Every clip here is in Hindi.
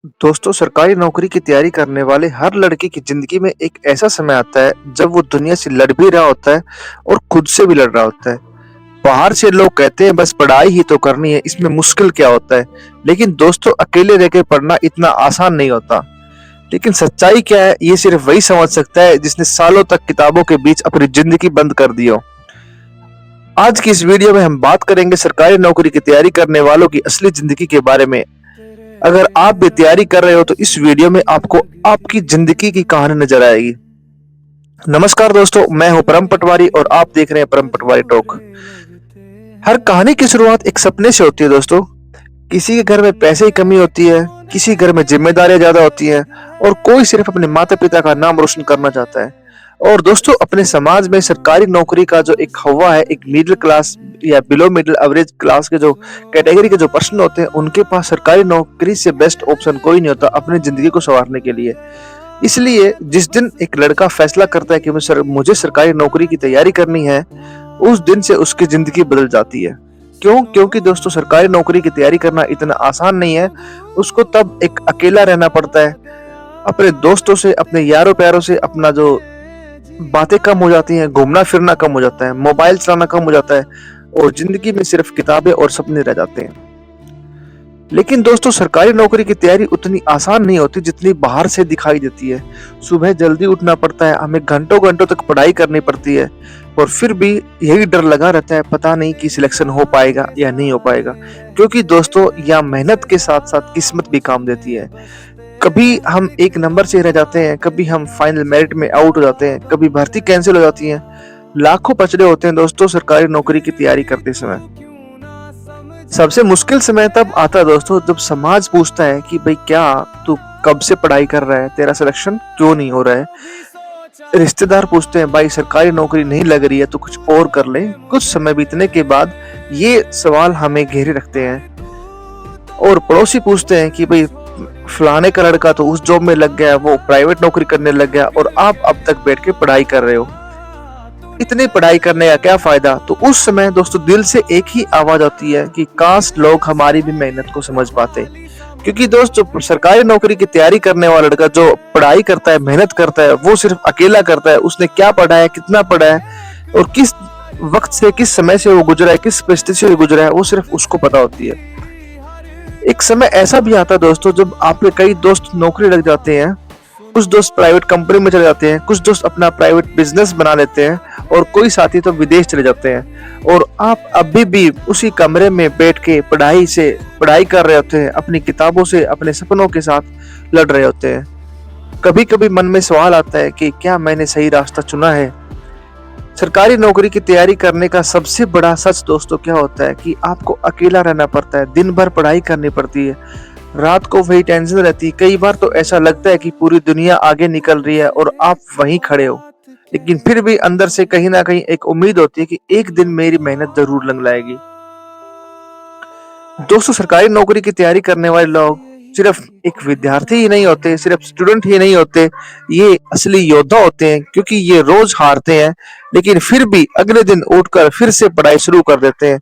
दोस्तों, सरकारी नौकरी की तैयारी करने वाले हर लड़के की ज़िंदगी में एक ऐसा समय आता है जब वो दुनिया से लड़ भी रहा होता है और खुद से भी लड़ रहा होता है। बाहर से लोग कहते हैं बस पढ़ाई ही तो करनी है, इसमें मुश्किल क्या होता है? लेकिन दोस्तों, अकेले रह के पढ़ना इतना आसान नहीं होता। लेकिन सच्चाई क्या है, ये सिर्फ वही समझ सकता है जिसने सालों तक किताबों के बीच अपनी ज़िंदगी बंद कर दी हो। आज की इस वीडियो में हम बात करेंगे सरकारी नौकरी की तैयारी करने वालों की असली ज़िंदगी के बारे में। अगर आप भी तैयारी कर रहे हो तो इस वीडियो में आपको आपकी जिंदगी की कहानी नजर आएगी। नमस्कार दोस्तों, मैं हूं परम पटवारी और आप देख रहे हैं परम पटवारी टॉक। हर कहानी की शुरुआत एक सपने से होती है दोस्तों। किसी के घर में पैसे की कमी होती है, किसी घर में जिम्मेदारियां ज्यादा होती हैं और कोई सिर्फ अपने माता पिता का नाम रोशन करना चाहता है। और दोस्तों, अपने समाज में सरकारी नौकरी का जो एक हवा है, एक मिडिल क्लास या बिलो मिडिल एवरेज क्लास के जो कैटेगरी के जो पर्सन होते हैं, उनके पास सरकारी नौकरी से बेस्ट ऑप्शन कोई नहीं होता अपनी जिंदगी को संवारने के लिए। इसलिए जिस दिन एक लड़का फैसला करता है कि मुझे सरकारी नौकरी की तैयारी करनी है, उस दिन से उसकी जिंदगी बदल जाती है। क्यों? क्योंकि दोस्तों, सरकारी नौकरी की तैयारी करना इतना आसान नहीं है। उसको तब एक अकेला रहना पड़ता है, अपने दोस्तों से, अपने यारों प्यारों से अपना जो बातें कम हो जाती हैं, घूमना फिरना कम हो जाता है, मोबाइल चलाना कम हो जाता है और जिंदगी में सिर्फ किताबें और सपने रह जाते हैं। लेकिन दोस्तों, सरकारी नौकरी की तैयारी उतनी आसान नहीं होती जितनी बाहर से दिखाई देती है। सुबह जल्दी उठना पड़ता है, हमें घंटों घंटों तक पढ़ाई करनी पड़ती है और फिर भी यही डर लगा रहता है, पता नहीं कि सिलेक्शन हो पाएगा या नहीं हो पाएगा। क्योंकि दोस्तों, यहाँ मेहनत के साथ साथ किस्मत भी काम देती है। कभी हम एक नंबर से रह जाते हैं, कभी हम फाइनल मेरिट में आउट हो जाते हैं, कभी भर्ती कैंसिल हो जाती है। लाखों पचड़े होते हैं दोस्तों सरकारी नौकरी की तैयारी करते समय। सबसे मुश्किल समय तब आता है दोस्तों जब समाज पूछता है कि भाई, क्या तू कब से पढ़ाई कर रहा है, तेरा सिलेक्शन क्यों नहीं हो रहा है। रिश्तेदार पूछते हैं, भाई सरकारी नौकरी नहीं लग रही है तो कुछ और कर ले। कुछ समय बीतने के बाद ये सवाल हमें घेरे रखते हैं। और पड़ोसी पूछते हैं कि भाई, फलाने का लड़का तो उस जॉब में लग गया, वो प्राइवेट नौकरी करने लग गया और आप अब तक बैठ के पढ़ाई कर रहे हो। इतनी पढ़ाई करने का क्या फायदा? तो उस समय दोस्तों, दिल से एक ही आवाज आती है कि काश लोग हमारी भी मेहनत को समझ पाते। क्योंकि दोस्त, जो सरकारी नौकरी की तैयारी करने वाला लड़का जो पढ़ाई करता है, मेहनत करता है, वो सिर्फ अकेला करता है। उसने क्या पढ़ा है, कितना पढ़ा है और किस वक्त से, किस समय से वो गुजरा है, किस परिस्थिति से गुजरा है, वो सिर्फ उसको पता होती है। एक समय ऐसा भी आता है दोस्तों जब आपके कई दोस्त नौकरी लग जाते हैं, कुछ दोस्त प्राइवेट कंपनी में चले जाते हैं, कुछ दोस्त अपना प्राइवेट बिजनेस बना लेते हैं और कोई साथी तो विदेश चले जाते हैं और आप अभी भी उसी कमरे में बैठ के पढ़ाई कर रहे होते हैं, अपनी किताबों से, अपने सपनों के साथ लड़ रहे होते हैं। कभी कभी मन में सवाल आता है कि क्या मैंने सही रास्ता चुना है। सरकारी नौकरी की तैयारी करने का सबसे बड़ा सच दोस्तों क्या होता है कि आपको अकेला रहना पड़ता है, दिन भर पढ़ाई करनी पड़ती है, रात को वही टेंशन रहती है। कई बार तो ऐसा लगता है कि पूरी दुनिया आगे निकल रही है और आप वहीं खड़े हो। लेकिन फिर भी अंदर से कहीं ना कहीं एक उम्मीद होती है कि एक दिन मेरी मेहनत जरूर रंग लाएगी। दोस्तों, सरकारी नौकरी की तैयारी करने वाले लोग सिर्फ एक विद्यार्थी ही नहीं होते, सिर्फ स्टूडेंट ही नहीं होते, ये असली योद्धा होते हैं। क्योंकि ये रोज हारते हैं लेकिन फिर भी अगले दिन उठकर फिर से पढ़ाई शुरू कर देते हैं।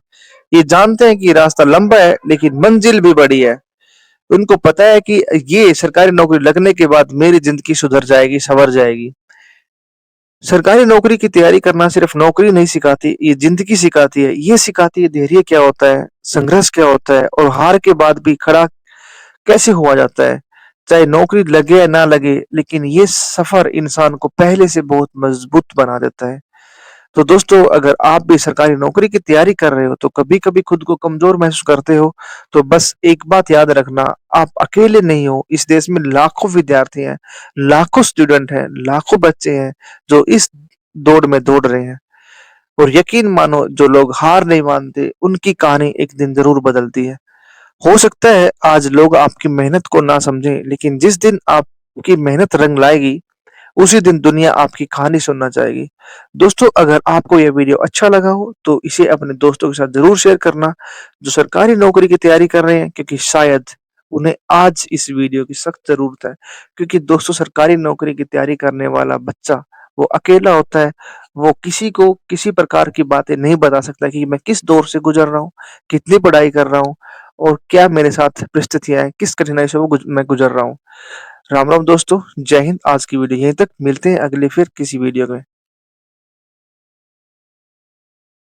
ये जानते हैं कि रास्ता लंबा है लेकिन मंजिल भी बड़ी है। उनको पता है कि ये सरकारी नौकरी लगने के बाद मेरी जिंदगी सुधर जाएगी, संवर जाएगी। सरकारी नौकरी की तैयारी करना सिर्फ नौकरी नहीं सिखाती, ये जिंदगी सिखाती है। ये सिखाती है धैर्य क्या होता है, संघर्ष क्या होता है और हार के बाद भी खड़ा कैसे हुआ जाता है। चाहे नौकरी लगे या ना लगे, लेकिन ये सफर इंसान को पहले से बहुत मजबूत बना देता है। तो दोस्तों, अगर आप भी सरकारी नौकरी की तैयारी कर रहे हो तो कभी कभी खुद को कमजोर महसूस करते हो, तो बस एक बात याद रखना, आप अकेले नहीं हो। इस देश में लाखों विद्यार्थी हैं, लाखों स्टूडेंट हैं, लाखों बच्चे हैं जो इस दौड़ में दौड़ रहे हैं। और यकीन मानो, जो लोग हार नहीं मानते उनकी कहानी एक दिन जरूर बदलती है। हो सकता है आज लोग आपकी मेहनत को ना समझें, लेकिन जिस दिन आपकी मेहनत रंग लाएगी, उसी दिन दुनिया आपकी कहानी सुनना चाहेगी। दोस्तों, अगर आपको यह वीडियो अच्छा लगा हो तो इसे अपने दोस्तों के साथ जरूर शेयर करना जो सरकारी नौकरी की तैयारी कर रहे हैं, क्योंकि शायद उन्हें आज इस वीडियो की सख्त जरूरत है। क्योंकि दोस्तों, सरकारी नौकरी की तैयारी करने वाला बच्चा वो अकेला होता है। वो किसी को किसी प्रकार की बातें नहीं बता सकता कि मैं किस दौर से गुजर रहा हूँ, कितनी पढ़ाई कर रहा हूँ और क्या मेरे साथ परिस्थितियाँ हैं, किस कठिनाई से मैं गुज़र रहा हूँ। राम राम दोस्तों, जय हिंद। आज की वीडियो यहीं तक, मिलते हैं अगली फिर किसी वीडियो में।